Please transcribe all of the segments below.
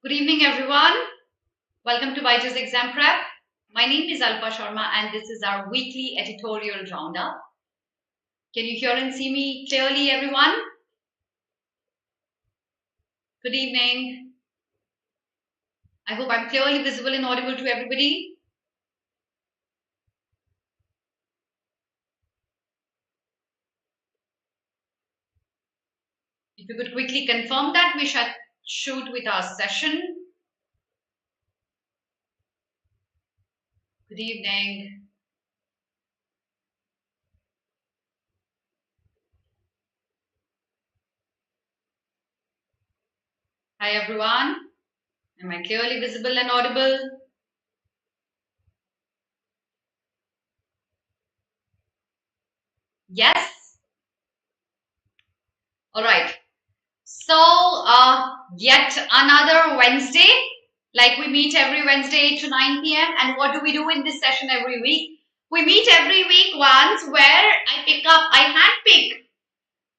Good evening, everyone. Welcome to BYJU'S Exam Prep. My name is Alpa Sharma, and this is our weekly editorial roundup. Can you hear and see me clearly, everyone? Good evening. I hope I'm clearly visible and audible to everybody. If you could quickly confirm that, we shall shoot with our session. Good evening. Hi, everyone. Am I clearly visible and audible? Yes? All right. So, yet another Wednesday. Like we meet every Wednesday 8 to 9 p.m. And what do we do in this session every week? We meet every week once where I handpick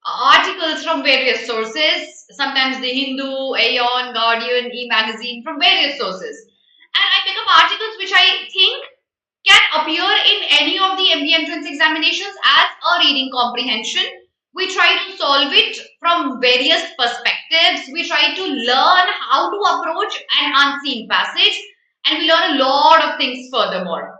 articles from various sources, sometimes the Hindu, Aeon, Guardian, E-Magazine, from various sources. And I pick up articles which I think can appear in any of the MBA entrance examinations as a reading comprehension. We try to solve it from various perspectives. We try to learn how to approach an unseen passage, and we learn a lot of things furthermore.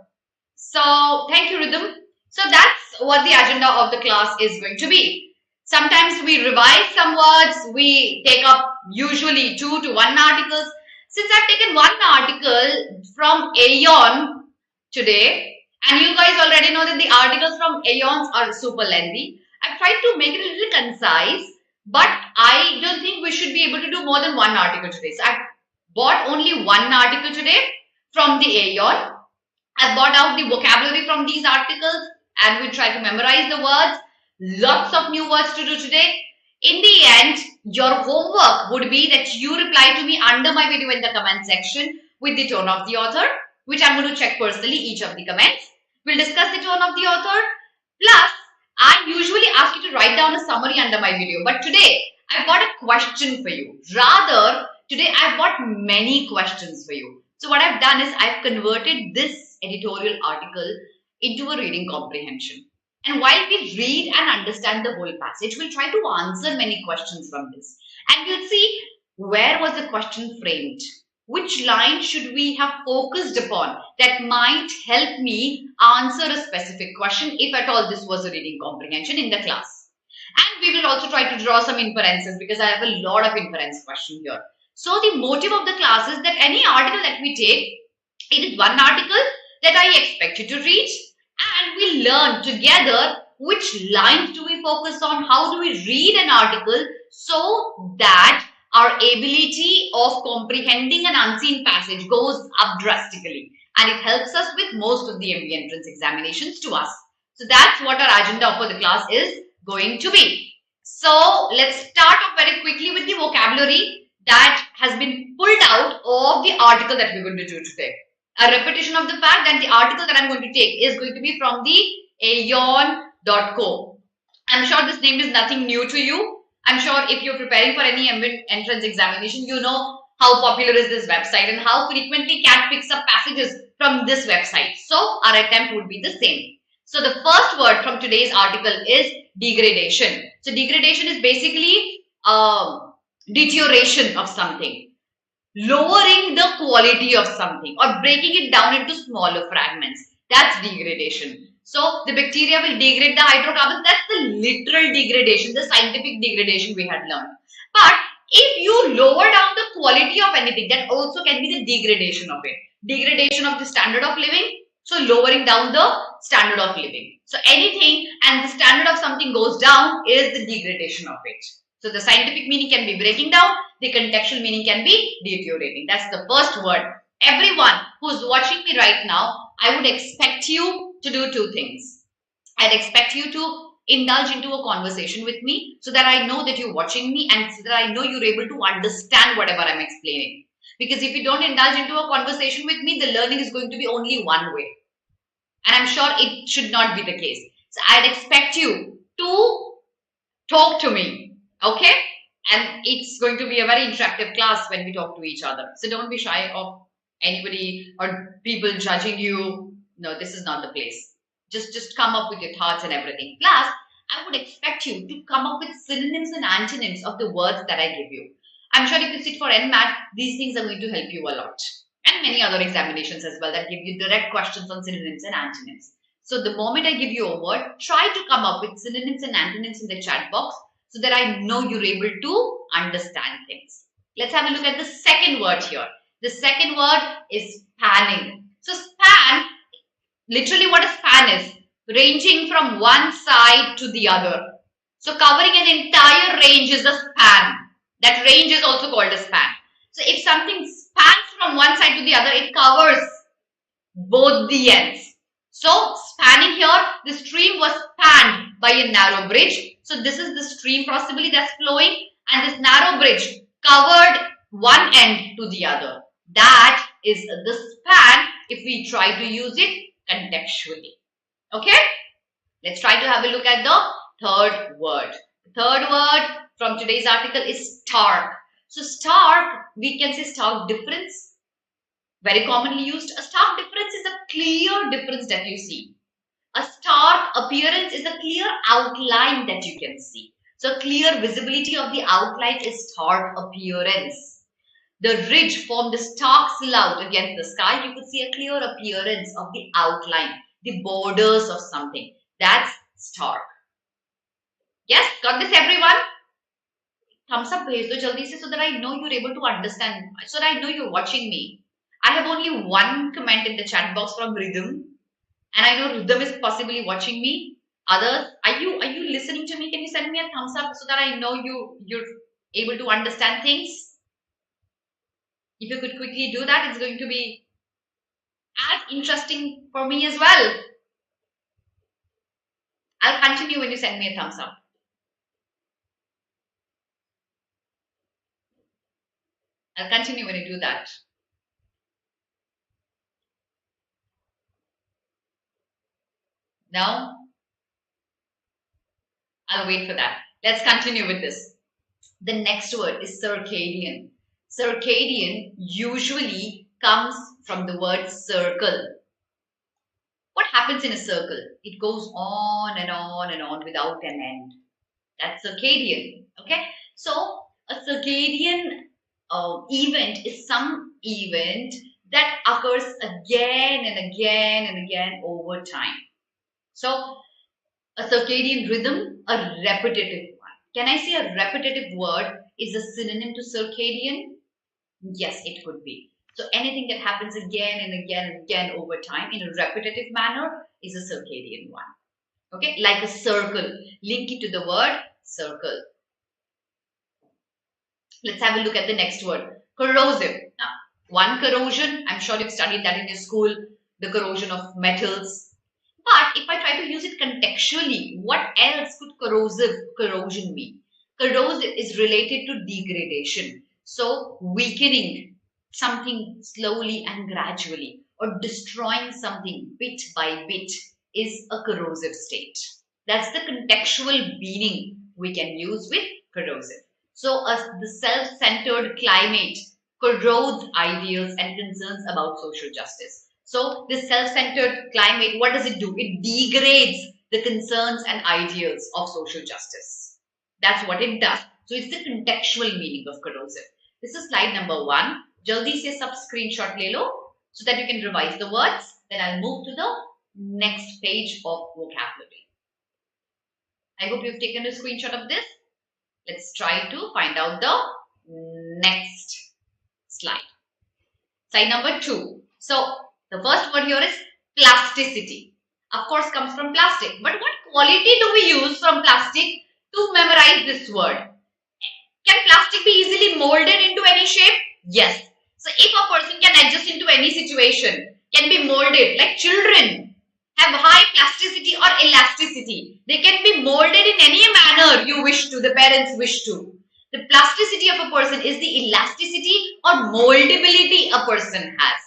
So thank you, Rhythm. So that's what the agenda of the class is going to be. Sometimes we revise some words. We take up usually 2 to 1 articles. Since I've taken one article from Aeon today, and you guys already know that the articles from Aeons are super lengthy, I've tried to make it a little concise, but I don't think we should be able to do more than one article today. So I've bought only one article today from the Aeon. I've bought out the vocabulary from these articles and we'll try to memorize the words. Lots of new words to do today. In the end, your homework would be that you reply to me under my video in the comment section with the tone of the author, which I'm going to check personally each of the comments. We'll discuss the tone of the author. Plus, I usually ask you to write down a summary under my video, but today I've got a question for you. Rather, today I've got many questions for you. So what I've done is I've converted this editorial article into a reading comprehension. And while we read and understand the whole passage, we'll try to answer many questions from this. And we'll see where was the question framed. Which line should we have focused upon that might help me answer a specific question if at all this was a reading comprehension in the class. And we will also try to draw some inferences because I have a lot of inference question here. So the motive of the class is that any article that we take, it is one article that I expect you to read, and we learn together which lines do we focus on, how do we read an article so that our ability of comprehending an unseen passage goes up drastically, and it helps us with most of the MBA entrance examinations to us. So that's what our agenda for the class is going to be. So let's start off very quickly with the vocabulary that has been pulled out of the article that we're going to do today. A repetition of the fact that the article that I'm going to take is going to be from the Aeon.co. I'm sure this name is nothing new to you. I'm sure if you're preparing for any entrance examination, you know how popular is this website and how frequently CAT picks up passages from this website. So our attempt would be the same. So the first word from today's article is degradation. So degradation is basically deterioration of something, lowering the quality of something or breaking it down into smaller fragments. That's degradation. So the bacteria will degrade the hydrocarbons. That's the literal degradation, the scientific degradation we had learned. But if you lower down the quality of anything, that also can be the degradation of it. Degradation of the standard of living. So lowering down the standard of living. So anything and the standard of something goes down is the degradation of it. So the scientific meaning can be breaking down. The contextual meaning can be deteriorating. That's the first word. Everyone who's watching me right now, I would expect you to do two things. I'd expect you to indulge into a conversation with me so that I know that you're watching me and so that I know you're able to understand whatever I'm explaining. Because if you don't indulge into a conversation with me, the learning is going to be only one way. And I'm sure it should not be the case. So I'd expect you to talk to me, okay? And it's going to be a very interactive class when we talk to each other. So don't be shy of anybody or people judging you. No, this is not the place. Just come up with your thoughts and everything. Plus, I would expect you to come up with synonyms and antonyms of the words that I give you. I'm sure if you sit for NMAT, these things are going to help you a lot. And many other examinations as well that give you direct questions on synonyms and antonyms. So the moment I give you a word, try to come up with synonyms and antonyms in the chat box so that I know you're able to understand things. Let's have a look at the second word here. The second word is spanning. So span, literally what a span is, ranging from one side to the other. So covering an entire range is a span. That range is also called a span. So if something spans from one side to the other, it covers both the ends. So spanning here, the stream was spanned by a narrow bridge. So this is the stream possibly that's flowing, and this narrow bridge covered one end to the other. That is the span if we try to use it contextually. Okay? Let's try to have a look at the third word. The third word from today's article is stark. So stark, we can say stark difference. Very commonly used. A stark difference is a clear difference that you see. A stark appearance is a clear outline that you can see. So clear visibility of the outline is stark appearance. The ridge formed a stark silhouette against the sky. You could see a clear appearance of the outline, the borders of something. That's stark. Yes, got this everyone? Thumbs up bhej do jaldi se so that I know you're able to understand, so that I know you're watching me. I have only one comment in the chat box from Rhythm, and I know Rhythm is possibly watching me. Others, are you listening to me? Can you send me a thumbs up so that I know you're able to understand things? If you could quickly do that, it's going to be as interesting for me as well. I'll continue when you send me a thumbs up. I'll continue when you do that. Now, I'll wait for that. Let's continue with this. The next word is circadian. Circadian usually comes from the word circle. What happens in a circle? It goes on and on and on without an end. That's circadian. Okay. So a circadian event is some event that occurs again and again and again over time. So a circadian rhythm, a repetitive one. Can I say a repetitive word is a synonym to circadian? Yes, it could be. So anything that happens again and again and again over time in a repetitive manner is a circadian one. Okay, like a circle. Link it to the word circle. Let's have a look at the next word. Corrosive. Now, one corrosion, I'm sure you've studied that in your school, the corrosion of metals. But if I try to use it contextually, what else could corrosion mean? Corrosive is related to degradation. So weakening something slowly and gradually, or destroying something bit by bit is a corrosive state. That's the contextual meaning we can use with corrosive. So the self-centered climate corrodes ideals and concerns about social justice. So this self-centered climate, what does it do? It degrades the concerns and ideals of social justice. That's what it does. So it's the contextual meaning of corrosive. This is slide number 1. Jaldi se sab screenshot le lo so that you can revise the words. Then I'll move to the next page of vocabulary. I hope you've taken a screenshot of this. Let's try to find out the next slide. Slide number 2. So the first word here is plasticity. Of course, comes from plastic. But what quality do we use from plastic to memorize this word? Can plastic be easily molded into any shape? Yes. So if a person can adjust into any situation, can be molded, like children have high plasticity or elasticity. They can be molded in any manner you wish to, the parents wish to. The plasticity of a person is the elasticity or moldability a person has.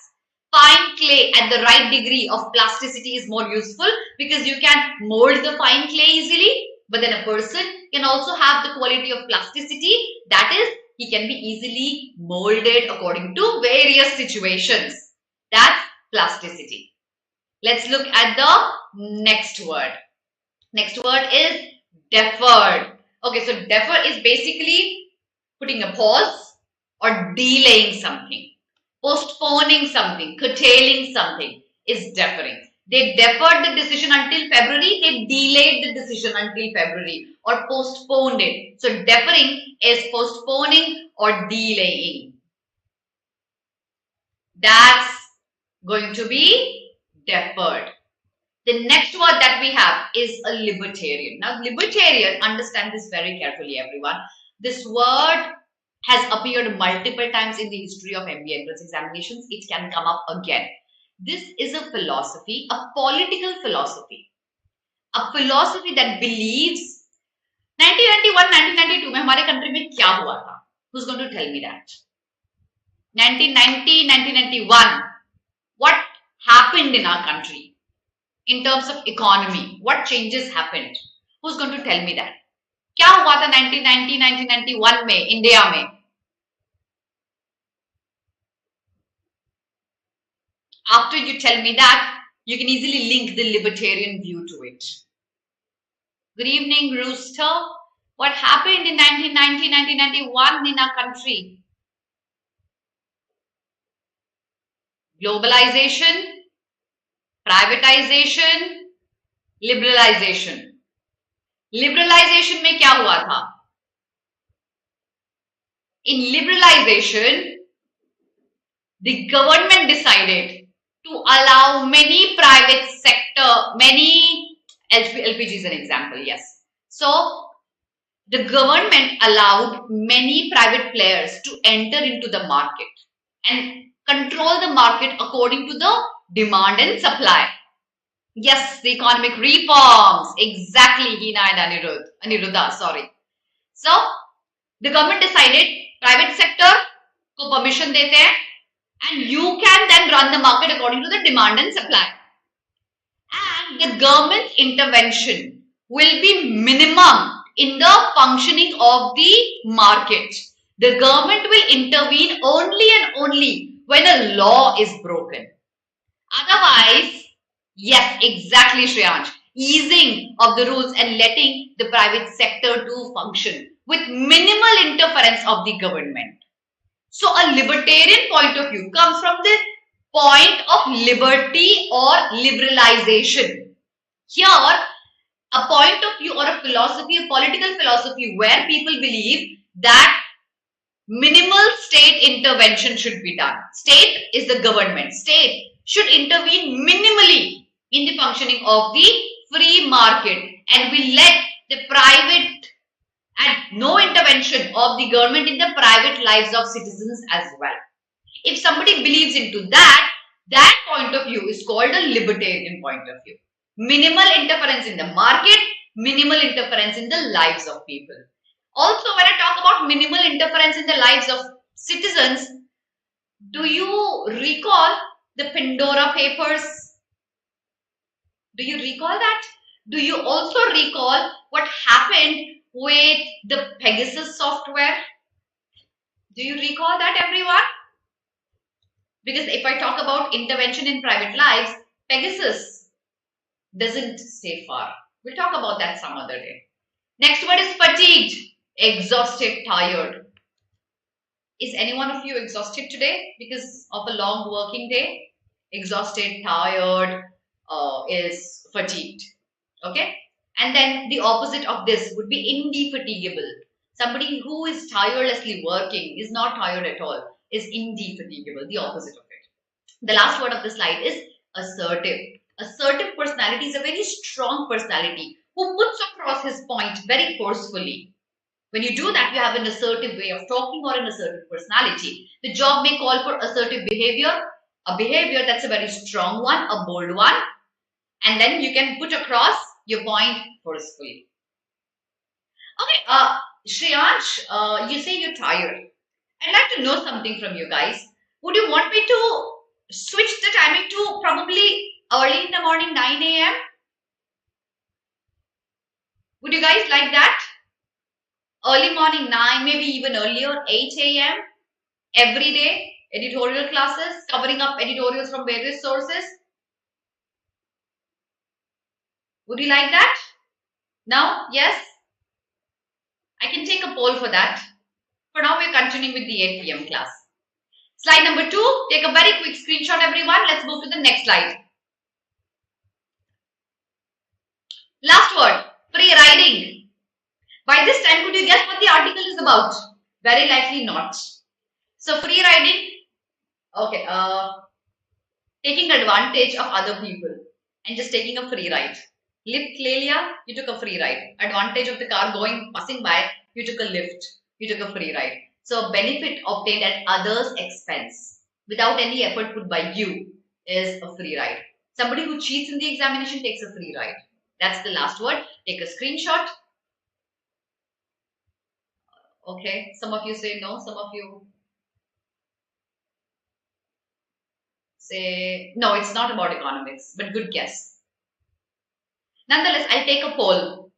Fine clay at the right degree of plasticity is more useful because you can mold the fine clay easily. But then a person can also have the quality of plasticity. That is, he can be easily molded according to various situations. That's plasticity. Let's look at the next word. Next word is deferred. Okay, so defer is basically putting a pause or delaying something. Postponing something, curtailing something is deferring. They deferred the decision until February, they delayed the decision until February or postponed it. So deferring is postponing or delaying. That's going to be deferred. The next word that we have is a libertarian. Now, libertarian, understand this very carefully, everyone. This word has appeared multiple times in the history of MBA entrance examinations. It can come up again. This is a philosophy, a political philosophy. A philosophy that believes 1991, 1992 में हमारे country में क्या हुआ था? Who's going to tell me that? 1990, 1991. What happened in our country? In terms of economy, what changes happened? Who's going to tell me that? क्या हुआ था 1990, 1991 में इंडिया में? After you tell me that, you can easily link the libertarian view to it. Good evening, Rooster. What happened in 1990, 1991 in our country? Globalization, privatization, liberalization. Liberalization में क्या हुआ था? In liberalization, the government decided to allow many private sector, many LPG is an example, yes. So the government allowed many private players to enter into the market and control the market according to the demand and supply. Yes, the economic reforms. Exactly, Hina and Aniruddha, sorry. So, the government decided private sector को permission देते हैं and you can then run the market according to the demand and supply. And the government's intervention will be minimum in the functioning of the market. The government will intervene only and only when a law is broken. Otherwise, yes, exactly, Shreyansh. Easing of the rules and letting the private sector to function with minimal interference of the government. So, a libertarian point of view comes from the point of liberty or liberalization. Here, a point of view or a philosophy, a political philosophy where people believe that minimal state intervention should be done. State is the government. State should intervene minimally in the functioning of the free market and will let the private and no intervention of the government in the private lives of citizens as well. If somebody believes into that, that point of view is called a libertarian point of view. Minimal interference in the market, minimal interference in the lives of people. Also, when I talk about minimal interference in the lives of citizens, do you recall the Pandora papers? Do you recall that? Do you also recall what happened with the Pegasus software? Do you recall that, everyone? Because if I talk about intervention in private lives, Pegasus doesn't stay far. We'll talk about that some other day. Next word is fatigued, exhausted, tired. Is any one of you exhausted today because of a long working day? Exhausted, tired, is fatigued. Okay? And then the opposite of this would be indefatigable. Somebody who is tirelessly working, is not tired at all, is indefatigable, the opposite of it. The last word of the slide is assertive. Assertive personality is a very strong personality who puts across his point very forcefully. When you do that, you have an assertive way of talking or an assertive personality. The job may call for assertive behavior, a behavior that's a very strong one, a bold one, and then you can put across your point forcefully. Okay, Shreyansh, you say you're tired. I'd like to know something from you guys. Would you want me to switch the timing to probably early in the morning, 9 a.m.? Would you guys like that? Early morning 9, maybe even earlier, 8 a.m. every day, editorial classes, covering up editorials from various sources. Would you like that? No? Yes? I can take a poll for that. For now, we're continuing with the 8 p.m. class. Slide number 2. Take a very quick screenshot, everyone. Let's move to the next slide. Last word, free riding. By this time, could you guess what the article is about? Very likely not. So, free riding, okay, taking advantage of other people and just taking a free ride. Lift Lelia, you took a free ride. Advantage of the car passing by, you took a lift, you took a free ride. So, benefit obtained at others' expense without any effort put by you is a free ride. Somebody who cheats in the examination takes a free ride. That's the last word. Take a screenshot. Okay, some of you say no, some of you say no, it's not about economics, but good guess. Nonetheless, I'll take a poll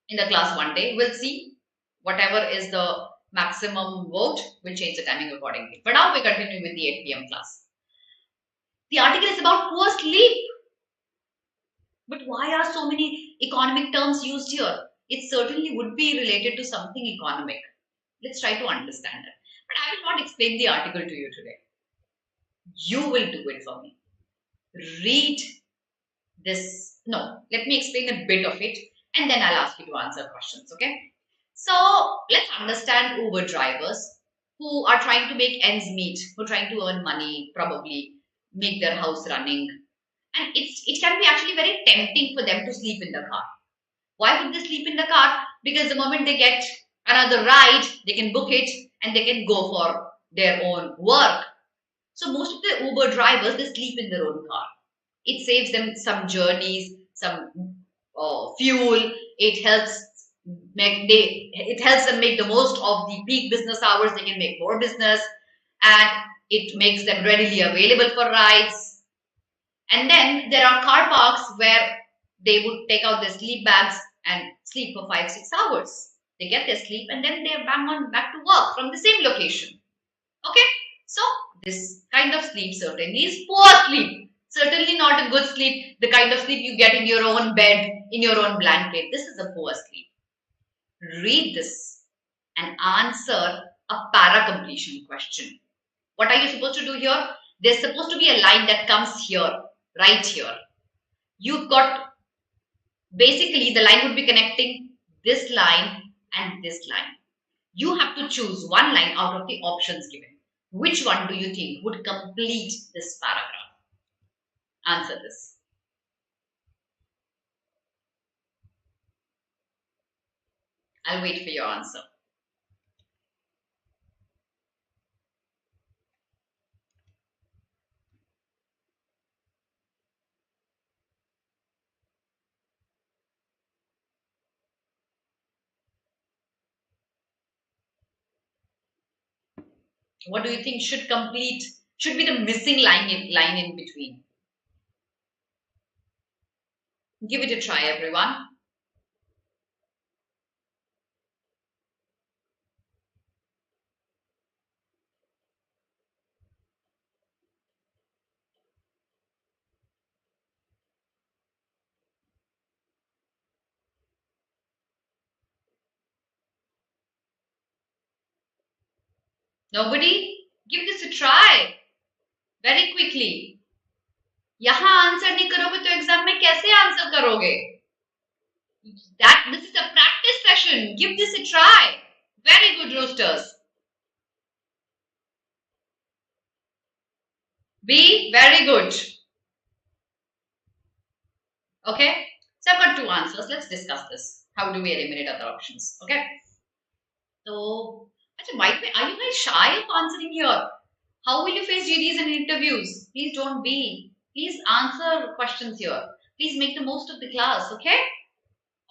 in the class one day. We'll see. Whatever is the maximum vote, we'll change the timing accordingly. But now we continue with the 8 p.m. class. The article is about poor sleep. But why are so many economic terms used here? It certainly would be related to something economic. Let's try to understand it. But I will not explain the article to you today. You will do it for me. Read this. No, let me explain a bit of it and then I'll ask you to answer questions, okay? So, let's understand Uber drivers who are trying to make ends meet, who are trying to earn money, probably make their house running. And it can be actually very tempting for them to sleep in the car. Why would they sleep in the car? Because the moment they get another ride, they can book it and they can go for their own work. So most of the Uber drivers, they sleep in their own car. It saves them some journeys, some fuel. It helps them make the most of the peak business hours. They can make more business and it makes them readily available for rides. And then there are car parks where they would take out their sleep bags and sleep for 5-6 hours. They get their sleep and then they're back to work from the same location. Okay, so this kind of sleep certainly is poor sleep. Certainly not a good sleep, the kind of sleep you get in your own bed, in your own blanket. This is a poor sleep. Read this and answer a para-completion question. What are you supposed to do here? There's supposed to be a line that comes here, right here. You've got, basically the line would be connecting this line and this line. You have to choose one line out of the options given. Which one do you think would complete this paragraph? Answer this. I'll wait for your answer. What do you think should be the missing line in between? Give it a try, everyone. Nobody? Give this a try. Very quickly. यहाँ answer नहीं करोगे तो exam में कैसे answer करोगे? This is a practice session. Give this a try. Very good, roosters. B, very good. Okay, so I've got two answers. Let's discuss this. How do we eliminate other options? Okay. So, by the way, are you guys shy of answering here? How will you face GDs and interviews? Please don't be. Please answer questions here. Please make the most of the class, okay?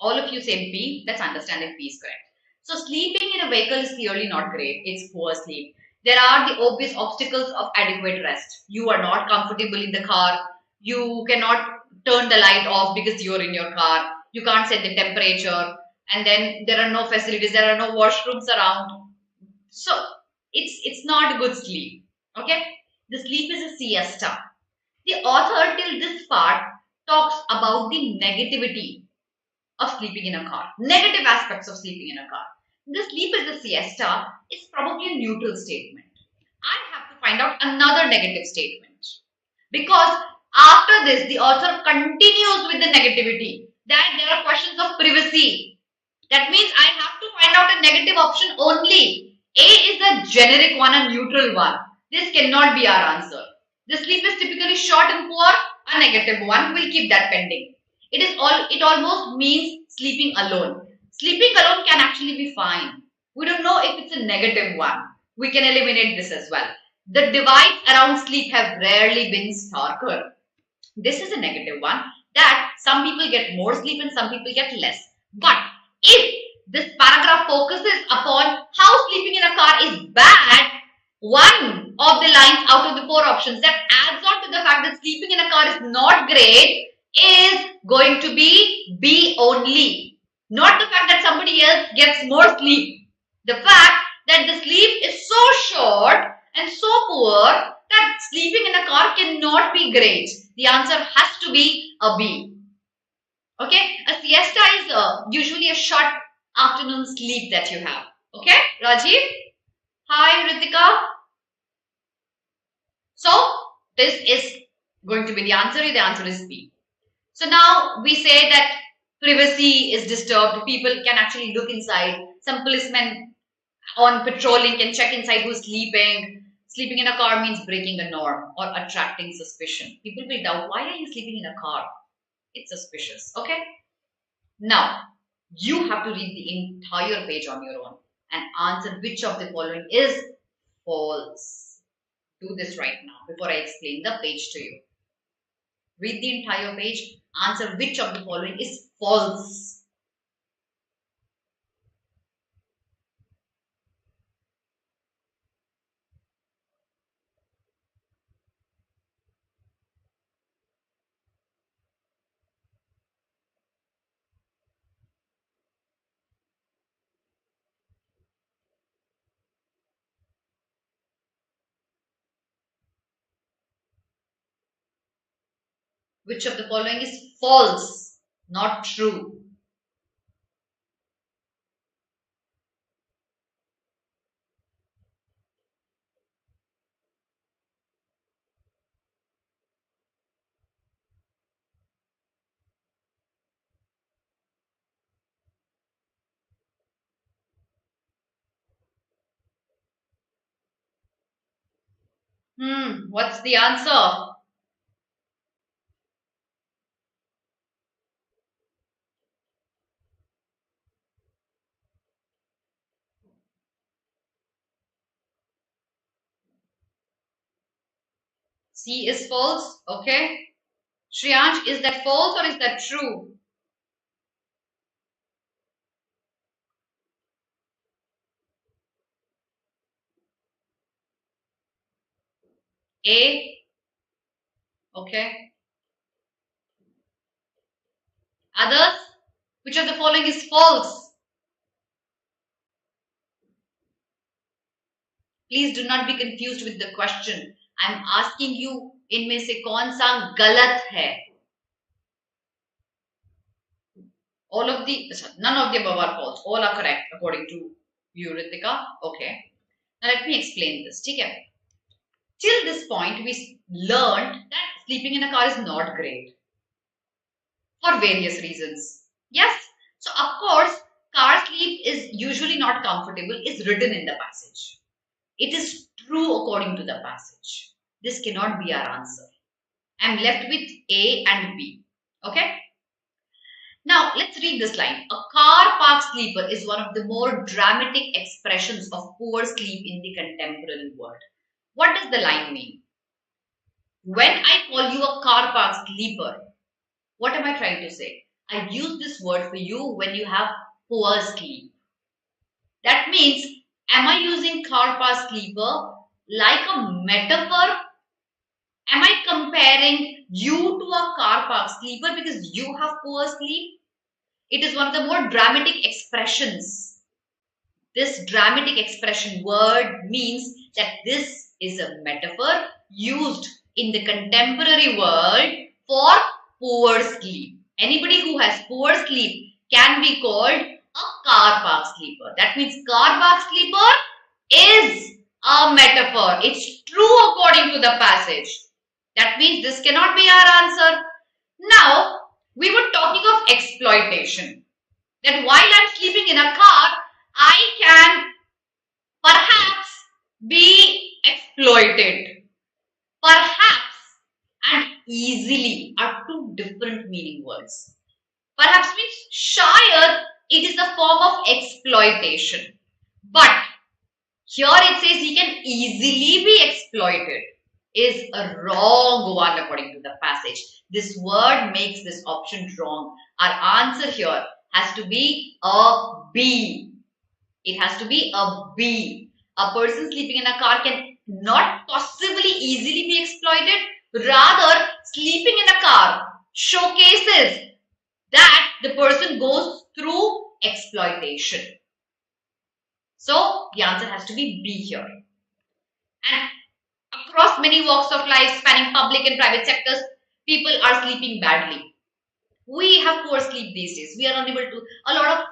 All of you say B. Let's understand if B is correct. So, sleeping in a vehicle is clearly not great. It's poor sleep. There are the obvious obstacles of adequate rest. You are not comfortable in the car. You cannot turn the light off because you're in your car. You can't set the temperature, and then there are no facilities, there are no washrooms around. So it's not good sleep. Okay, the sleep is a siesta. The author till this part talks about the negativity of sleeping in a car, negative aspects of sleeping in a car. The sleep is a siesta is probably a neutral statement. I have to find out another negative statement, because after this the author continues with the negativity that there are questions of privacy. That means I have to find out a negative option only. A is the generic one, a neutral one. This cannot be our answer. The sleep is typically short and poor, a negative one. We'll keep that pending. It almost means sleeping alone. Sleeping alone can actually be fine. We don't know if it's a negative one. We can eliminate this as well. The divides around sleep have rarely been starker. This is a negative one, that some people get more sleep and some people get less. But if this paragraph focuses upon how sleeping in a car is bad, one of the lines out of the 4 options that adds on to the fact that sleeping in a car is not great is going to be B only. Not the fact that somebody else gets more sleep. The fact that the sleep is so short and so poor that sleeping in a car cannot be great. The answer has to be a B. Okay, a siesta is usually a short afternoon sleep that you have. Okay, Rajiv? Hi, Ritika. So, this is going to be the answer. The answer is B. So now we say that privacy is disturbed. People can actually look inside. Some policemen on patrolling can check inside who's sleeping. Sleeping in a car means breaking a norm or attracting suspicion. People will doubt, why are you sleeping in a car? It's suspicious. Okay. Now, you have to read the entire page on your own and answer which of the following is false. Do this right now before I explain the page to you. Read the entire page. Answer which of the following is false. Which of the following is false, not true? What's the answer? C is false. Okay. Shriyansh, is that false or is that true? A. Okay. Others? Which of the following is false? Please do not be confused with the question. I am asking you, इनमें से कौन सा गलत है? None of the above are false. All are correct according to you, Ritika. Okay. Now let me explain this. Okay. Till this point, we learned that sleeping in a car is not great for various reasons. Yes. So of course, car sleep is usually not comfortable is written in the passage. It is true according to the passage. This cannot be our answer. I'm left with A and B. Okay. Now let's read this line. A car park sleeper is one of the more dramatic expressions of poor sleep in the contemporary world. What does the line mean? When I call you a car park sleeper, what am I trying to say? I use this word for you when you have poor sleep. That means, am I using car park sleeper like a metaphor? Am I comparing you to a car park sleeper because you have poor sleep? It is one of the more dramatic expressions. This dramatic expression word means that this is a metaphor used in the contemporary world for poor sleep. Anybody who has poor sleep can be called a car park sleeper. That means car park sleeper is a metaphor. It's true according to the passage. That means this cannot be our answer. Now, we were talking of exploitation. That while I'm sleeping in a car, I can perhaps be exploited. Perhaps and easily are two different meaning words. Perhaps means shayad, it is a form of exploitation. But here it says he can easily be exploited. Is a wrong one according to the passage. This word makes this option wrong. Our answer here has to be a B. It has to be a B. A person sleeping in a car can not possibly easily be exploited. Rather, sleeping in a car showcases that the person goes through exploitation. So, the answer has to be B here. And across many walks of life, spanning public and private sectors, people are sleeping badly. We have poor sleep these days. We are unable to, a lot of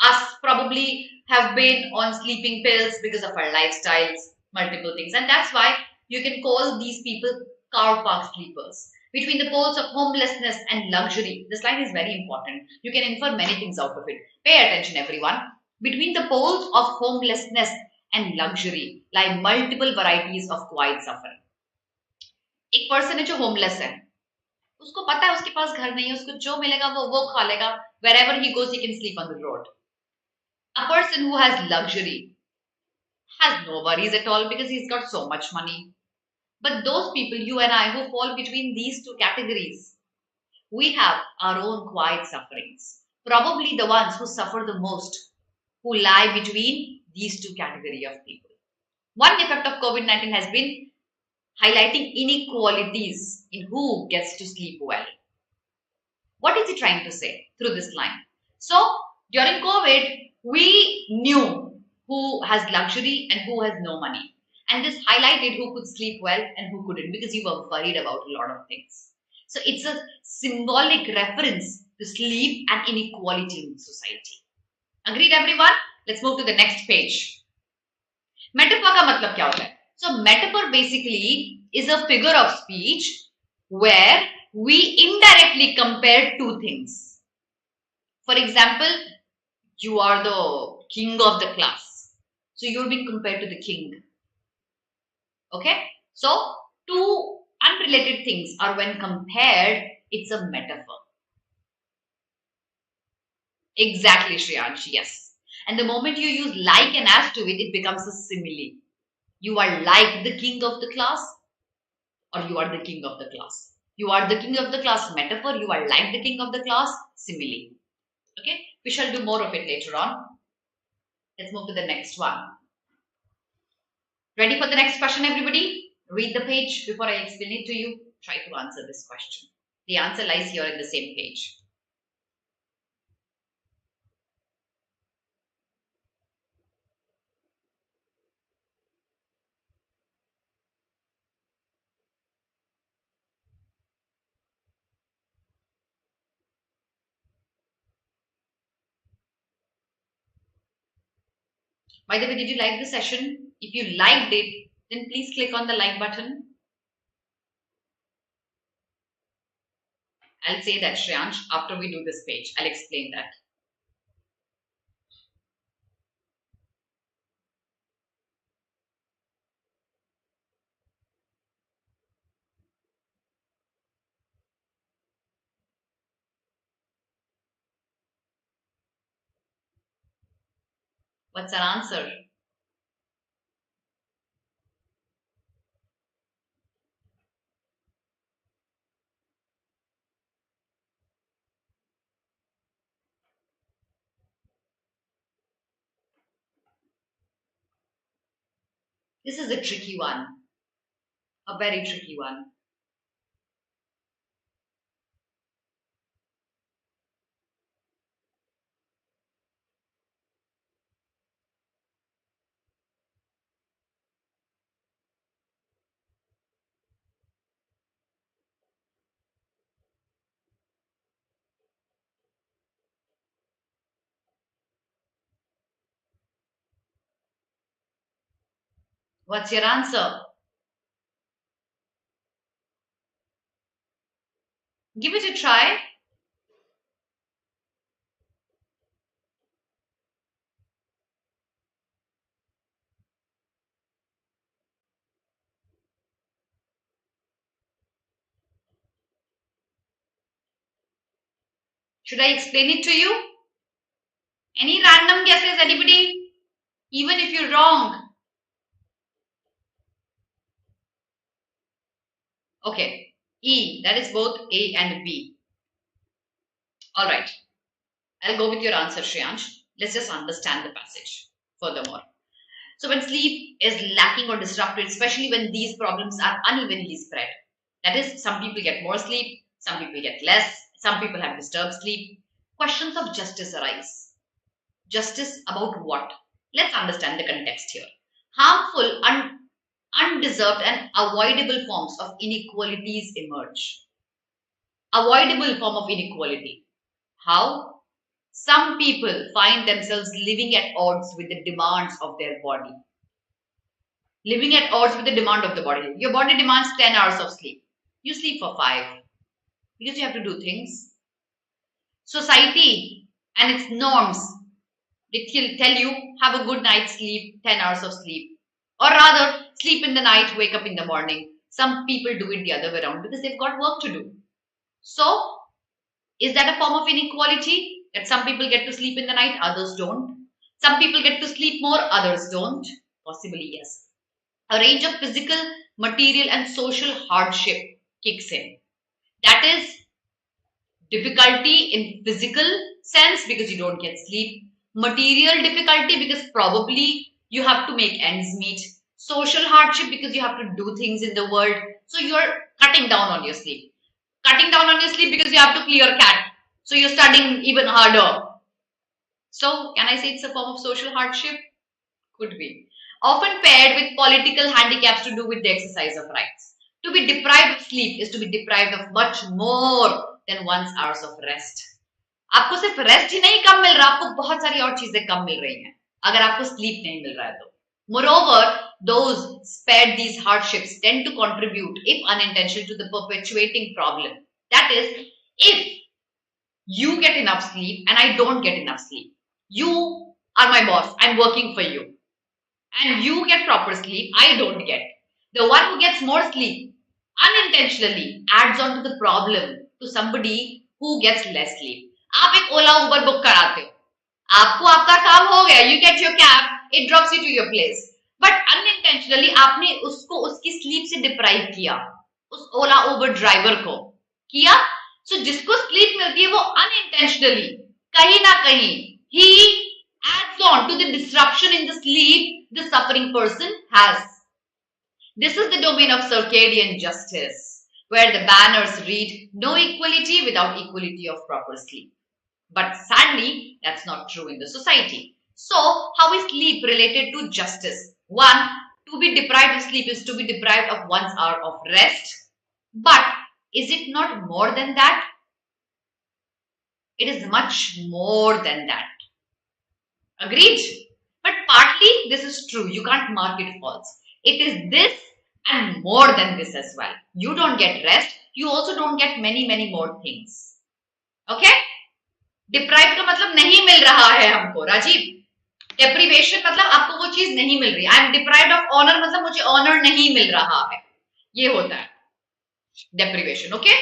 us probably have been on sleeping pills because of our lifestyles, multiple things. And that's why you can call these people car park sleepers. Between the poles of homelessness and luxury, this line is very important. You can infer many things out of it. Pay attention, everyone. Between the poles of homelessness and luxury lie multiple varieties of quiet suffering. एक person है जो homeless है, उसको पता है उसके पास घर नहीं है, उसको जो मिलेगा वो खा लेगा. Wherever he goes, he can sleep on the road. A person who has luxury has no worries at all because he's got so much money. But those people, you and I, who fall between these two categories, we have our own quiet sufferings. Probably the ones who suffer the most, who lie between these two categories of people. One effect of COVID-19 has been highlighting inequalities in who gets to sleep well. What is he trying to say through this line? So, during COVID, we knew who has luxury and who has no money. And this highlighted who could sleep well and who couldn't, because you were worried about a lot of things. So, it's a symbolic reference to sleep and inequality in society. Agreed, everyone? Let's move to the next page. Metaphor का मतलब क्या होता है? So metaphor basically is a figure of speech where we indirectly compare two things. For example, you are the king of the class, so you're being compared to the king. Okay, so two unrelated things are when compared, it's a metaphor. Exactly, Shreyansh, yes. And the moment you use like and as to it, it becomes a simile. You are like the king of the class, or you are the king of the class. You are the king of the class metaphor, you are like the king of the class simile. Okay, we shall do more of it later on. Let's move to the next one. Ready for the next question, everybody? Read the page before I explain it to you. Try to answer this question. The answer lies here in the same page. By the way, did you like the session? If you liked it, then please click on the like button. I'll say that, Shreyansh, after we do this page. I'll explain that. What's our answer? This is a tricky one. A very tricky one. What's your answer? Give it a try. Should I explain it to you? Any random guesses, anybody? Even if you're wrong. Okay, E, that is both A and B. All right, I'll go with your answer, Shreyansh. Let's just understand the passage furthermore. So when sleep is lacking or disrupted, especially when these problems are unevenly spread, that is, some people get more sleep, some people get less, some people have disturbed sleep, questions of justice arise. Justice about what? Let's understand the context here. Harmful, undeserved and avoidable forms of inequalities emerge. Avoidable form of inequality. How? Some people find themselves living at odds with the demands of their body. Living at odds with the demand of the body. Your body demands 10 hours of sleep. You sleep for 5 because you have to do things. Society and its norms, it will tell you have a good night's sleep, 10 hours of sleep. Or rather, sleep in the night, wake up in the morning. Some people do it the other way around because they've got work to do. So, is that a form of inequality? That some people get to sleep in the night, others don't. Some people get to sleep more, others don't. Possibly, yes. A range of physical, material and social hardship kicks in. That is difficulty in physical sense because you don't get sleep. Material difficulty because probably you have to make ends meet. Social hardship because you have to do things in the world. So you're cutting down on your sleep. Cutting down on your sleep because you have to clear CAT. So you're studying even harder. So can I say it's a form of social hardship? Could be. Often paired with political handicaps to do with the exercise of rights. To be deprived of sleep is to be deprived of much more than one's hours of rest. आपको सिर्फ rest ही नहीं कम मिल रहा, आपको बहुत सारी और चीजें कम मिल रही हैं अगर आपको स्लीप नहीं मिल रहा है तो. Moreover, those spared these hardships tend to contribute, if unintentional, to the perpetuating problem. That is, if you get enough sleep and I don't get enough sleep, you are my boss, I'm working for you, and you get proper sleep, I don't get. The one who gets more sleep unintentionally adds on to the problem to somebody who gets less sleep. आप एक ओला Uber book कराते हो, आपको आपका काम हो गया, you get your cab, it drops you to your place, but unintentionally आपने उसको उसकी sleep से deprive किया, उस ओला उबर ड्राइवर को किया. So जिसको sleep मिलती है वो unintentionally कहीं ना कहीं he adds on to the disruption in the sleep the suffering person has. This is the domain of circadian justice, where the banners read no equality without equality of proper sleep. But sadly, that's not true in the society. So, how is sleep related to justice? One, to be deprived of sleep is to be deprived of one's hour of rest. But is it not more than that? It is much more than that. Agreed? But partly this is true. You can't mark it false. It is this and more than this as well. You don't get rest. You also don't get many more things. Okay? Deprived का मतलब नहीं मिल रहा है हमको, Rajiv. Deprivation मतलब आपको वो चीज नहीं मिल रही. I am deprived of honor मतलब मुझे honor नहीं मिल रहा है. ये होता है deprivation. Okay?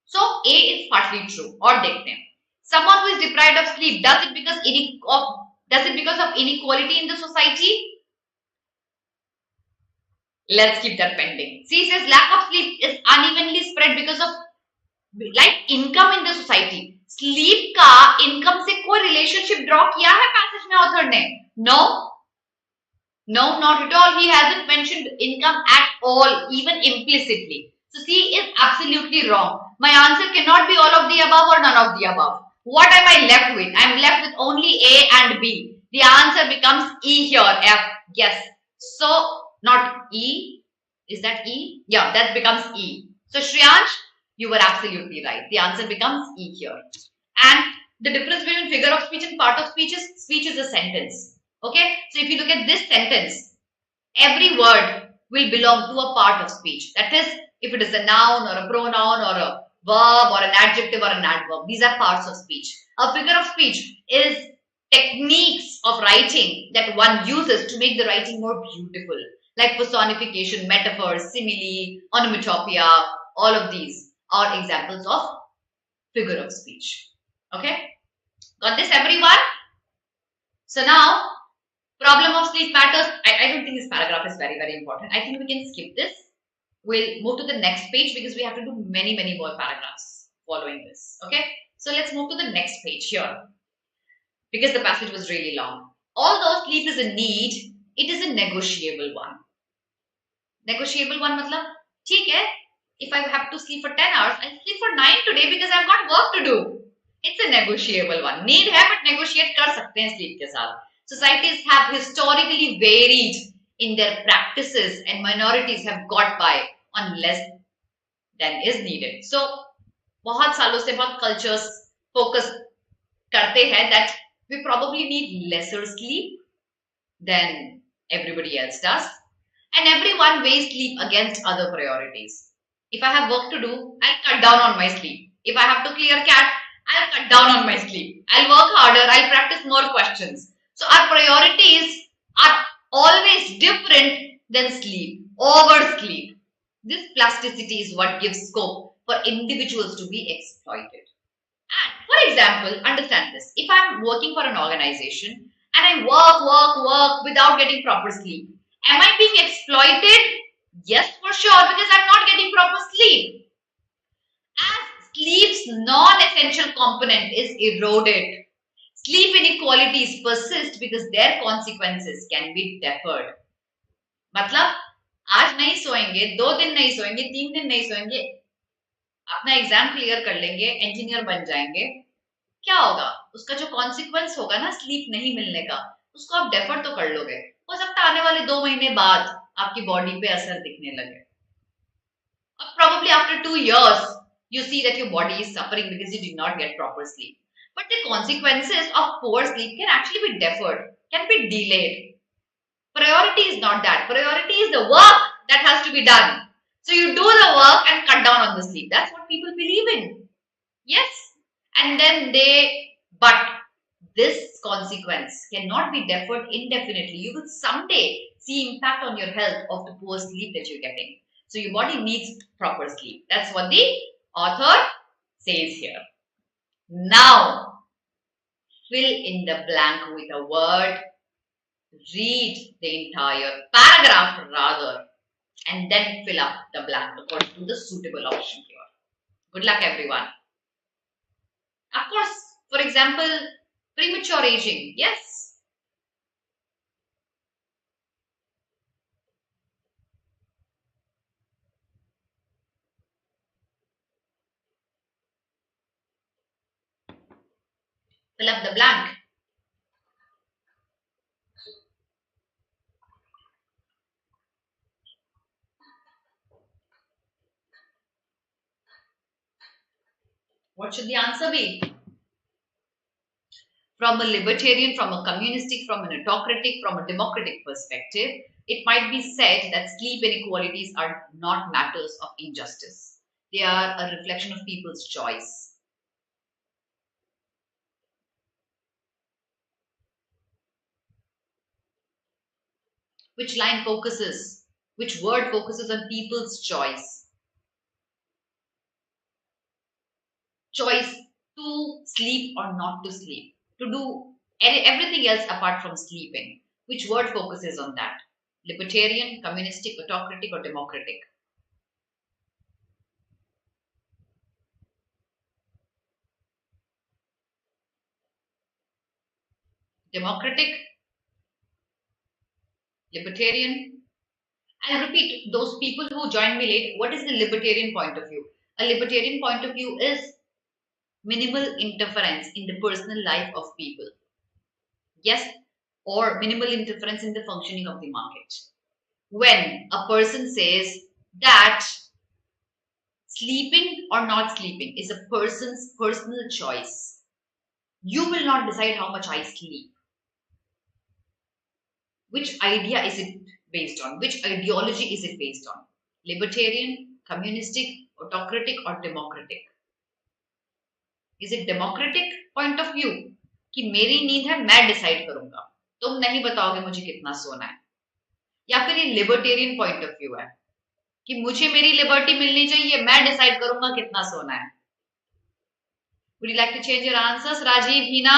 So A is partly true. और देखते हैं. Someone who is deprived of sleep, does it because of inequality in the society? Let's keep that pending. C says lack of sleep is unevenly spread because of like income in the society. Sleep का income से कोई relationship draw किया है passage में author ने? No, not at all. He hasn't mentioned income at all, even implicitly. So C is absolutely wrong. My answer cannot be all of the above or none of the above. What am I left with? I'm left with only A and B. The answer becomes E here. F. Yes. So not E. Is that E? Yeah, that becomes E. So Shreyansh, you were absolutely right. The answer becomes E here. And the difference between figure of speech and part of speech is a sentence. Okay. So if you look at this sentence, Every word will belong to a part of speech. That is, if it is a noun or a pronoun or a verb or an adjective or an adverb, these are parts of speech. A figure of speech is techniques of writing that one uses to make the writing more beautiful, like personification, metaphor, simile, onomatopoeia. All of these are examples of figure of speech. Okay, got this, everyone? So now, problem of sleep matters. I don't think this paragraph is very, very important. I think we can skip this. We'll move to the next page because we have to do many, many more paragraphs following this. Okay, so let's move to the next page here because the passage was really long. Although sleep is a need, it is a negotiable one. Negotiable one matlab, theek hai, if I have to sleep for 10 hours, I'll sleep for 9 today because I've got work to do. It's a negotiable one. Need hai, but negotiate kar sakte hain sleep ke saath. Societies have historically varied in their practices and minorities have got by on less than is needed. So, बहुत सालों से बहुत cultures focus करते हैं that we probably need lesser sleep than everybody else does. And everyone weighs sleep against other priorities. If I have work to do, I'll cut down on my sleep. If I have to clear cat, I'll cut down on my sleep. I'll work harder, I'll practice more questions. So our priorities are always different than sleep, oversleep. This plasticity is what gives scope for individuals to be exploited. And for example, understand this. If I'm working for an organization and I work without getting proper sleep, am I being exploited? Yes, for sure, because I'm not getting proper sleep. As sleep's non-essential component is eroded, sleep inequalities persist because their consequences can be deferred. मतलब आज नहीं सोएंगे, 2 दिन नहीं सोएंगे, 3 दिन नहीं सोएंगे, अपना एग्जाम क्लियर कर लेंगे, इंजीनियर बन जाएंगे, क्या होगा? उसका जो कॉन्सिक्वेंस होगा ना स्लीप नहीं मिलने का, उसको आप डेफर तो कर लोगे, हो सकता है आने वाले 2 महीने बाद आपकी बॉडी पे असर दिखने लगे. Or probably after 2 years you see that your body is suffering because you did not get proper sleep. But the consequences of poor sleep can actually be deferred, can be delayed. Priority is not that. Priority is the work that has to be done. So you do the work and cut down on the sleep. That's what people believe in. Yes. And then but this consequence cannot be deferred indefinitely. You will someday see impact on your health of the poor sleep that you're getting. So your body needs proper sleep. That's what the author says here. Now, fill in the blank with a word. Read the entire paragraph rather, and then fill up the blank according to the suitable option here. Good luck, everyone. Of course, for example, premature aging. Yes. Fill up the blank. What should the answer be? From a libertarian, from a communistic, from an autocratic, from a democratic perspective, it might be said that sleep inequalities are not matters of injustice. They are a reflection of people's choice. Which line focuses, which word focuses on people's choice? Choice to sleep or not to sleep, to do everything else apart from sleeping. Which word focuses on that? Libertarian, communistic, autocratic, or democratic? Democratic, libertarian. I'll repeat, those people who joined me late, what is the libertarian point of view? A libertarian point of view is minimal interference in the personal life of people. Yes, or minimal interference in the functioning of the market. When a person says that sleeping or not sleeping is a person's personal choice, you will not decide how much I sleep. Which idea is it based on? Which ideology is it based on? Libertarian, communistic, autocratic or democratic? Is it democratic point of view कि मेरी नींद है मैं decide करूंगा, तुम नहीं बताओगे मुझे कितना सोना है? या फिर ये लिबर्टेरियन पॉइंट ऑफ व्यू है कि मुझे मेरी लिबर्टी मिलनी चाहिए, मैं डिसाइड करूंगा कितना सोना है? Would you like to change your answers, Rajiv, Hina?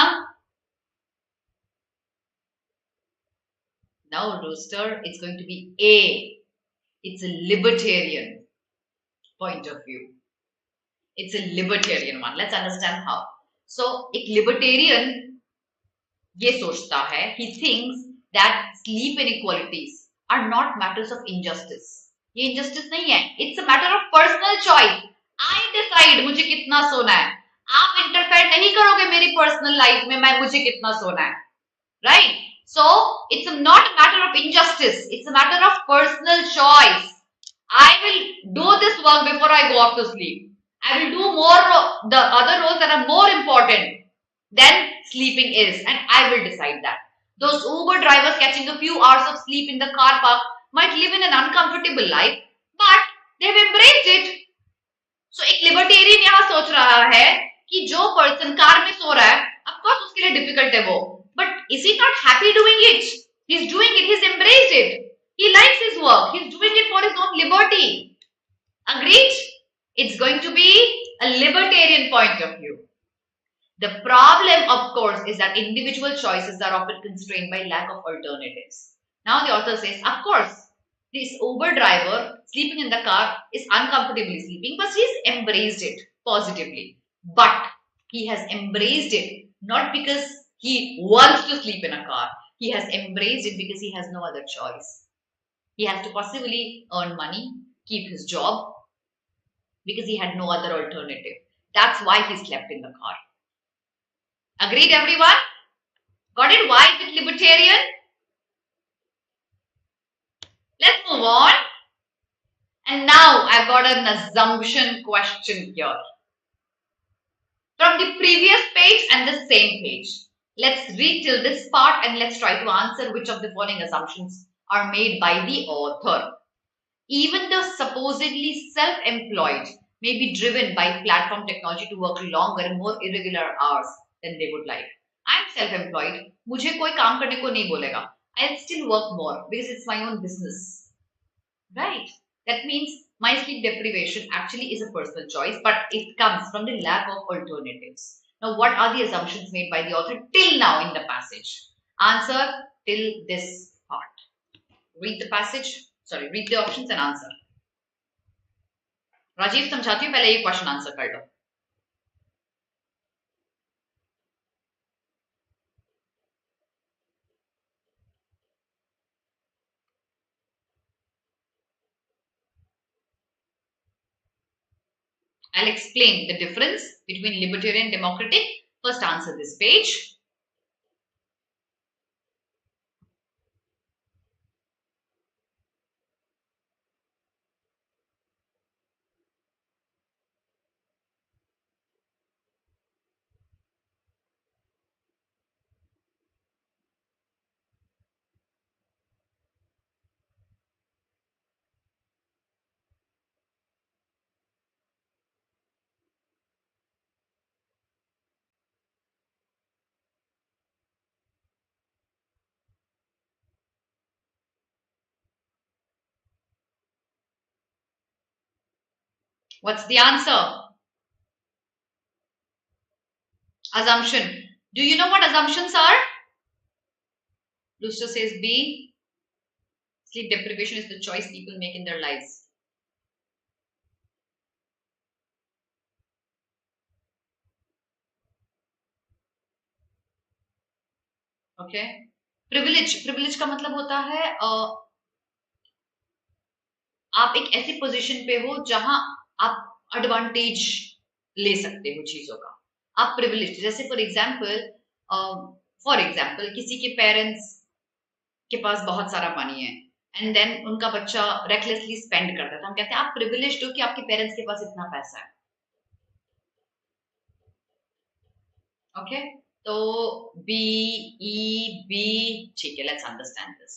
No, Rooster, it's going to be A. It's a libertarian point of view. It's a libertarian one. Let's understand how. So, एक libertarian ये सोचता है, he thinks that sleep inequalities are not matters of injustice. ये injustice नहीं है. It's a matter of personal choice. I decide मुझे कितना सोना है. आप interfere नहीं करोगे मेरी personal life में मैं मुझे कितना सोना है. Right? So, it's not a matter of injustice. It's a matter of personal choice. I will do this work before I go off to sleep. I will do more, the other roles that are more important than sleeping is, and I will decide that. Those Uber drivers catching a few hours of sleep in the car park might live in an uncomfortable life, but they've embraced it. So, एक libertarian यहाँ सोच रहा है कि जो person car में सो रहा है, of course उसके लिए difficult है वो, but is he not happy doing it? He's doing it, he's embraced it. He likes his work, he's doing it for his own liberty. Agreed? It's going to be a libertarian point of view. The problem, of course, is that individual choices are often constrained by lack of alternatives. Now the author says, of course, this Uber driver sleeping in the car is uncomfortably sleeping, but he's embraced it positively. But he has embraced it not because he wants to sleep in a car. He has embraced it because he has no other choice. He has to possibly earn money, keep his job, because he had no other alternative. That's why he slept in the car. Agreed, everyone? Got it? Why is it libertarian? Let's move on. And now I've got an assumption question here. From the previous page and the same page. Let's read till this part and let's try to answer which of the following assumptions are made by the author. Even the supposedly self-employed may be driven by platform technology to work longer and more irregular hours than they would like. I'm self-employed. मुझे कोई काम करने को नहीं बोलेगा. I'll still work more because it's my own business. Right? That means my sleep deprivation actually is a personal choice, but it comes from the lack of alternatives. Now, what are the assumptions made by the author till now in the passage? Answer till this part. Read the passage. Sorry, read the options and answer. Rajiv समझाती हूँ, पहले ये question answer कर लो. I'll explain the difference between libertarian and democratic. First, answer this page. What's the answer? Assumption. Do you know what assumptions are? Luster says B. Sleep deprivation is the choice people make in their lives. Okay. Privilege का मतलब होता है आप एक ऐसी position पे हो जहां आप एडवांटेज ले सकते हो चीजों का. आप प्रिविलेज, जैसे फॉर एग्जाम्पल किसी के पेरेंट्स के पास बहुत सारा मनी है एंड देन उनका बच्चा रेकलेसली स्पेंड करता है, तो हम कहते हैं आप प्रिविलेज्ड हो कि आपके पेरेंट्स के पास इतना पैसा है. ओके, तो B, E, B, ठीक है, let's understand this.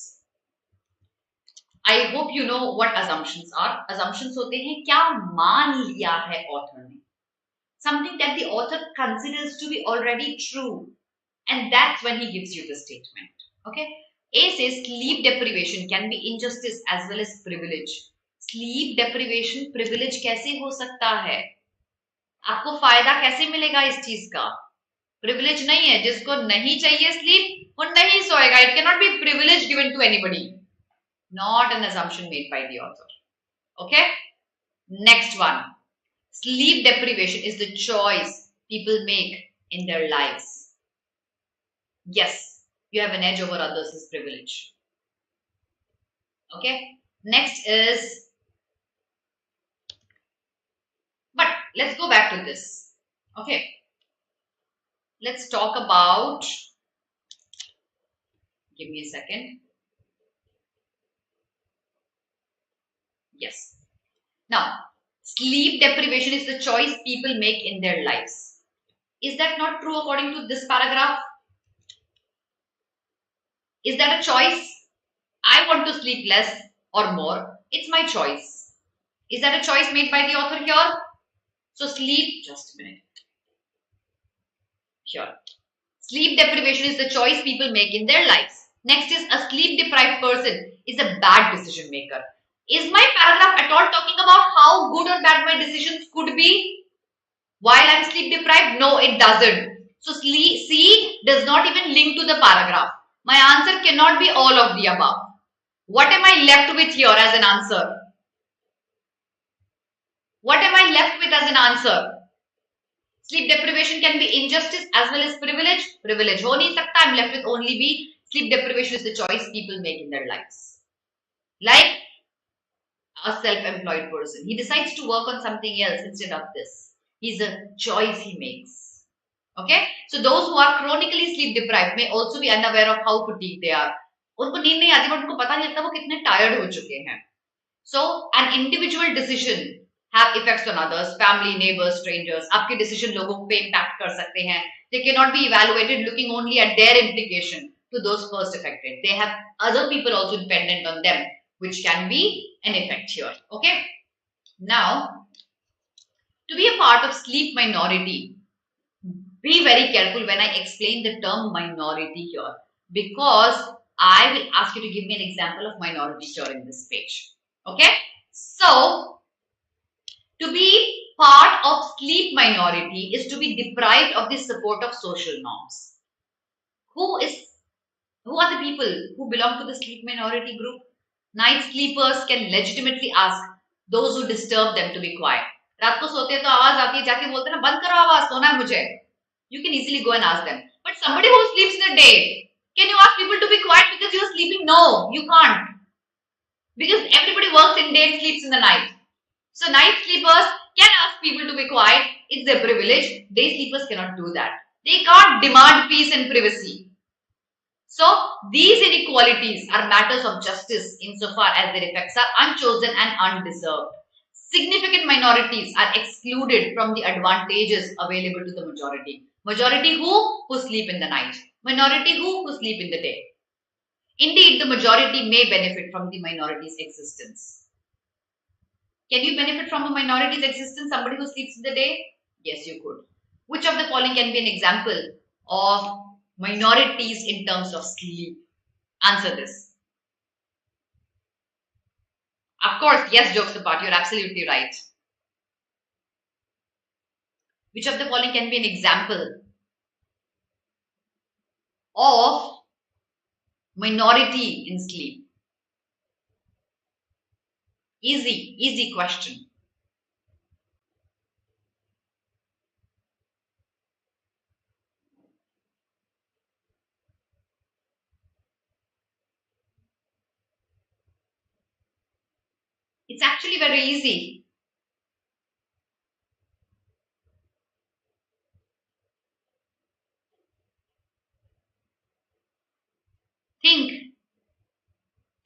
I hope you know what assumptions are. Assumptions होते हैं क्या मान लिया है author ने, something that the author considers to be already true, and that's when he gives you the statement. Okay. A says sleep deprivation can be injustice as well as privilege. Sleep deprivation privilege कैसे हो सकता है? आपको फायदा कैसे मिलेगा इस चीज का? प्रिविलेज नहीं है, जिसको नहीं चाहिए स्लीप वो नहीं सोएगा. It can not be privilege given to anybody. Not an assumption made by the author. Okay. Next one. Sleep deprivation is the choice people make in their lives. Yes, you have an edge over others is privilege. Okay. Next is, but let's go back to this. Okay. Let's talk about, give me a second. Yes. Now, sleep deprivation is the choice people make in their lives. Is that not true according to this paragraph? Is that a choice? I want to sleep less or more. It's my choice. Is that a choice made by the author here? So sleep, just a minute. Sure. Sleep deprivation is the choice people make in their lives. Next is a sleep deprived person is a bad decision maker. Is my paragraph at all talking about how good or bad my decisions could be while I'm sleep deprived? No, it doesn't. So C does not even link to the paragraph. My answer cannot be all of the above. What am I left with here as an answer? What am I left with as an answer? Sleep deprivation can be injustice as well as privilege. Privilege ho nahi sakta. I'm left with only B. Sleep deprivation is the choice people make in their lives. Like a self-employed person. He decides to work on something else instead of this. He's a choice he makes. Okay. So those who are chronically sleep deprived may also be unaware of how fatigued they are. उनको नींद नहीं आती, but उनको पता नहीं लगता वो कितने tired हो चुके हैं. So an individual decision have effects on others, family, neighbors, strangers. आपके decision लोगों पे impact कर सकते हैं. They cannot be evaluated looking only at their implication to those first affected. They have other people also dependent on them, which can be an effect here. Okay. Now, to be a part of sleep minority, be very careful when I explain the term minority here, because I will ask you to give me an example of minority here in this page. Okay. So, to be part of sleep minority is to be deprived of the support of social norms. Who are the people who belong to the sleep minority group? Night sleepers can legitimately ask those who disturb them to be quiet. रात को सोते हैं तो आवाज आती है, जाके बोलते हैं ना बंद करो आवाज, सोना है मुझे. You can easily go and ask them. But somebody who sleeps in the day, can you ask people to be quiet because you're sleeping? No, you can't. Because everybody works in day and sleeps in the night. So night sleepers can ask people to be quiet. It's their privilege. Day sleepers cannot do that. They can't demand peace and privacy. So these inequalities are matters of justice insofar as their effects are unchosen and undeserved. Significant minorities are excluded from the advantages available to the majority. Majority who sleep in the night. Minority who sleep in the day. Indeed, the majority may benefit from the minority's existence. Can you benefit from a minority's existence, somebody who sleeps in the day? Yes, you could. Which of the following can be an example of minorities in terms of sleep? Answer this. Of course, yes, jokes apart, you're absolutely right. Which of the following can be an example of minority in sleep? Easy question. It's actually very easy.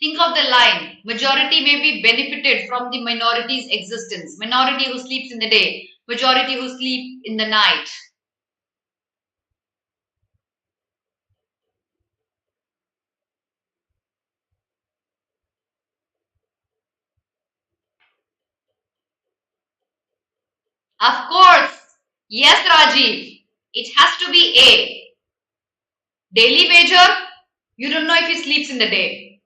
Think of the line. Majority may be benefited from the minority's existence. Minority who sleeps in the day. Majority who sleep in the night. Of course. Yes, Rajiv. It has to be A. Daily wager, you don't know if he sleeps in the day.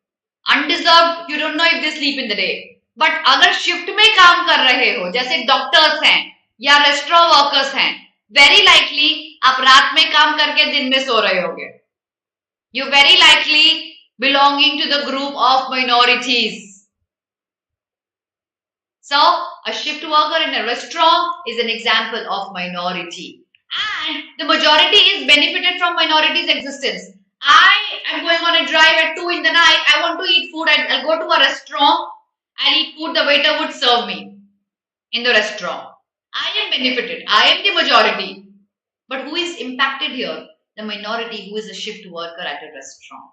Undeserved, you don't know if they sleep in the day. But अगर shift में काम कर रहे हो, जैसे doctors हैं या restaurant workers हैं, वेरी लाइकली आप रात में काम करके दिन में सो रहे होगे. You very likely belonging to the group of minorities. So, a shift worker in a restaurant is an example of minority. And the majority is benefited from minority's existence. I am going on a drive at 2 in the night. I want to eat food. I'll go to a restaurant. I'll eat food. The waiter would serve me in the restaurant. I am benefited. I am the majority. But who is impacted here? The minority who is a shift worker at a restaurant.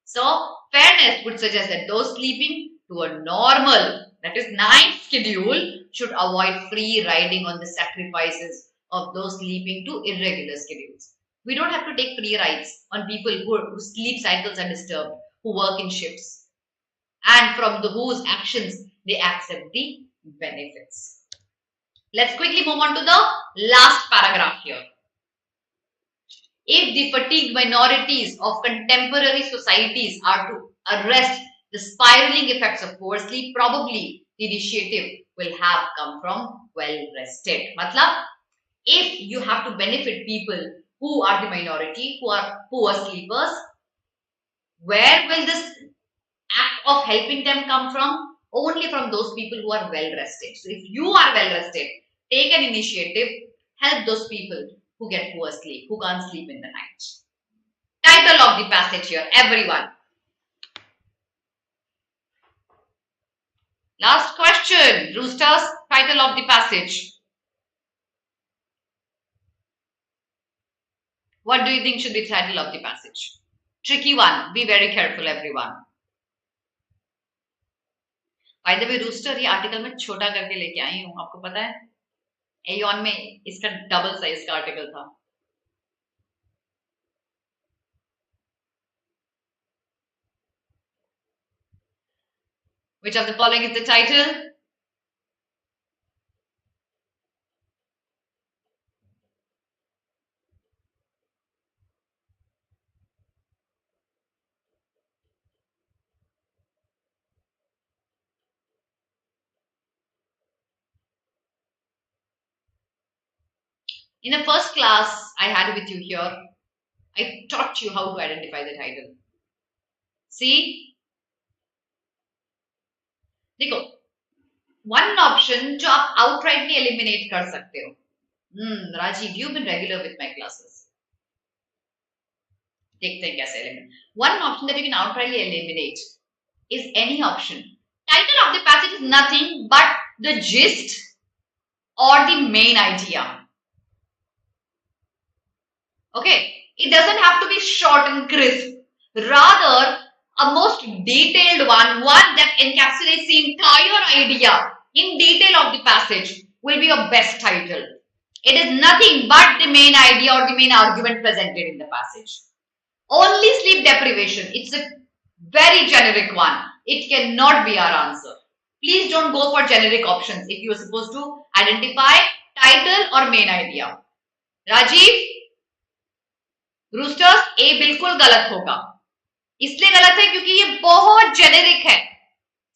So, fairness would suggest that those sleeping to a normal, that is night schedule, should avoid free riding on the sacrifices of those sleeping to irregular schedules. We don't have to take free rides on people whose sleep cycles are disturbed, who work in shifts, and from whose actions they accept the benefits. Let's quickly move on to the last paragraph here. If the fatigued minorities of contemporary societies are to arrest the spiraling effects of poor sleep, probably the initiative will have come from well-rested. Matlab, if you have to benefit people who are the minority, who are poor sleepers, where will this act of helping them come from? Only from those people who are well-rested. So if you are well-rested, take an initiative, help those people who get poor sleep, who can't sleep in the night. Title of the passage here, everyone. Last question, Roosters, title of the passage. What do you think should be the title of the passage? Tricky one, be very careful everyone. By the way, Rooster, ये article मैं छोटा करके लेके आई हूँ, आपको पता है? Aeon में इसका डबल साइज का आर्टिकल था. Which of the following is the title? In the first class I had with you here, I taught you how to identify the title. See? देखो, one option जो आप outrightly eliminate कर सकते हो. Rajiv, you've been regular with my classes. देखते हैं कैसे eliminate. One option that you can outrightly eliminate is any option. Title of the passage is nothing but the gist or the main idea. Okay, it doesn't have to be short and crisp. Rather, a most detailed one that encapsulates the entire idea in detail of the passage will be your best title. It is nothing but the main idea or the main argument presented in the passage. Only sleep deprivation. It's a very generic one. It cannot be our answer. Please don't go for generic options if you are supposed to identify title or main idea. Rajiv? Roosters, A बिल्कुल गलत होगा. इसलिए गलत है क्योंकि ये बहुत generic है.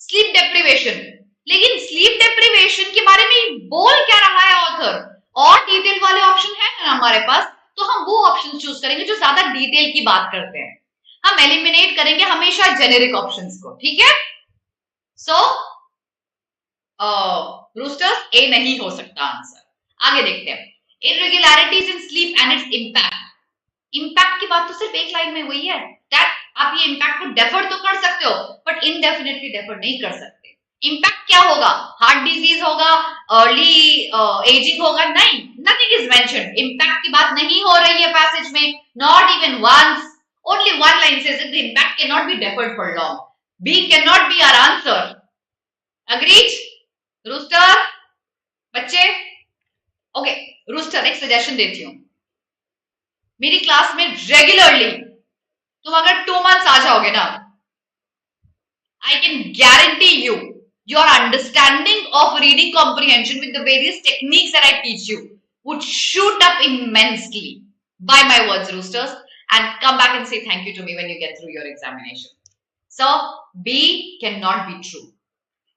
स्लीप डेप्रिवेशन, लेकिन स्लीप डेप्रिवेशन के बारे में बोल क्या रहा है ऑथर? और डिटेल वाले ऑप्शन है ना हमारे पास, तो हम वो ऑप्शन चूज करेंगे जो ज्यादा डिटेल की बात करते हैं. हम एलिमिनेट करेंगे हमेशा जेनेरिक ऑप्शंस को. ठीक है? सो रूस्टर्स, ए नहीं हो सकता आंसर. आगे देखते हैं. Irregularities in sleep and it's impact. Impact की बात तो सिर्फ एक लाइन में हुई है. दैट आप ये इंपैक्ट को डेफर तो कर सकते हो, बट इनडेफिनेटली डेफर नहीं कर सकते. इंपैक्ट क्या होगा? हार्ट डिजीज होगा, अर्ली एजिंग होगा? नहीं, नथिंग इज मेंशन्ड. इंपैक्ट की बात नहीं हो रही है पैसेज में, not even once. Only one line says that the impact can not be deferred for long. B can not be our answer. Agreed? Rooster बच्चे? ओके, रूस्टर, एक suggestion देती हूँ. मेरी क्लास में रेगुलरली तुम अगर 2 months आ जाओगे ना, I can guarantee you your understanding of reading comprehension with the various techniques that I teach you would shoot up immensely. By my words, roosters, and come back and say thank you to me when you get through your examination. So, B cannot be true.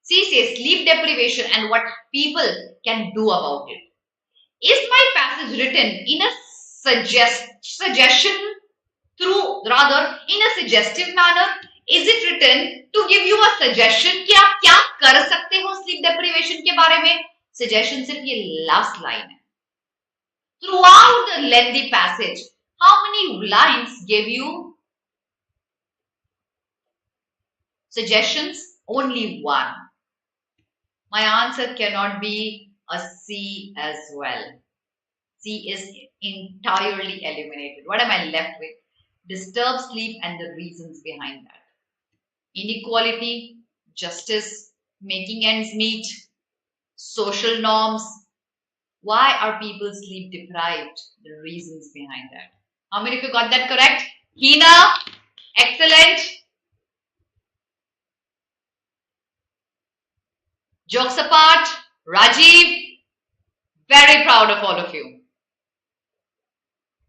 C says sleep deprivation and what people can do about it. Is my passage written in a suggestion rather in a suggestive manner? Is it written to give you a suggestion कि आप क्या कर सकते हो sleep deprivation के बारे में? Suggestion सिर्फ ये last line है. Throughout the lengthy passage, how many lines gave you suggestions? Only one. My answer cannot be a C as well. C is entirely eliminated. What am I left with? Disturbed sleep and the reasons behind that. Inequality, justice, making ends meet, social norms. Why are people sleep deprived? The reasons behind that. How many of you got that correct? Hina, excellent. Jokes apart, Rajiv, very proud of all of you.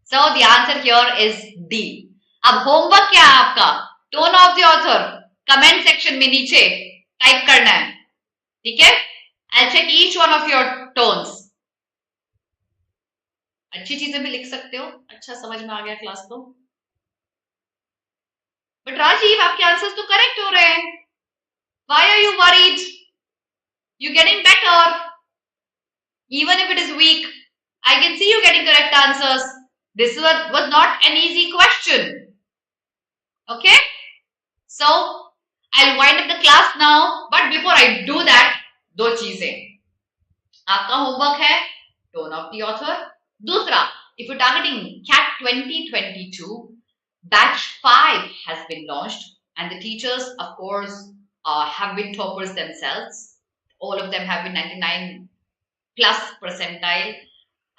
So the answer here is D. अब homework क्या है आपका? Tone of the author, comment section में नीचे type करना है. ठीक है? I'll check each one of your tones. अच्छी चीजें भी लिख सकते हो. अच्छा समझ में आ गया क्लास को. But राजीव आपके आंसर्स तो करेक्ट हो रहे हैं. Why are you worried? You're getting better. Even if it is weak, I can see you getting correct answers. This was not an easy question. Okay? So, I'll wind up the class now. But before I do that, दो चीजें. आपका homework है tone of the author. दूसरा, if you're targeting CAT 2022, batch 5 has been launched. And the teachers, of course, have been toppers themselves. All of them have been 99 plus percentile,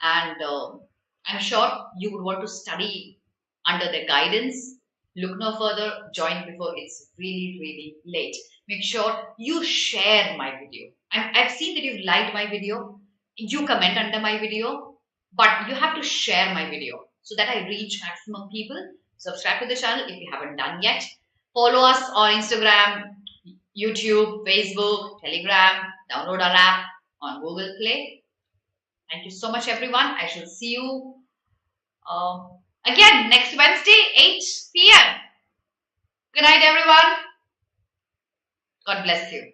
and I'm sure you would want to study under their guidance. Look no further, join before it's really late. Make sure you share my video. I've seen that you've liked my video, you comment under my video, but you have to share my video so that I reach maximum people. Subscribe to the channel if you haven't done yet. Follow us on Instagram, YouTube, Facebook, Telegram, download our app on Google Play. Thank you so much, everyone. I shall see you again next Wednesday, 8 p.m. Good night, everyone. God bless you.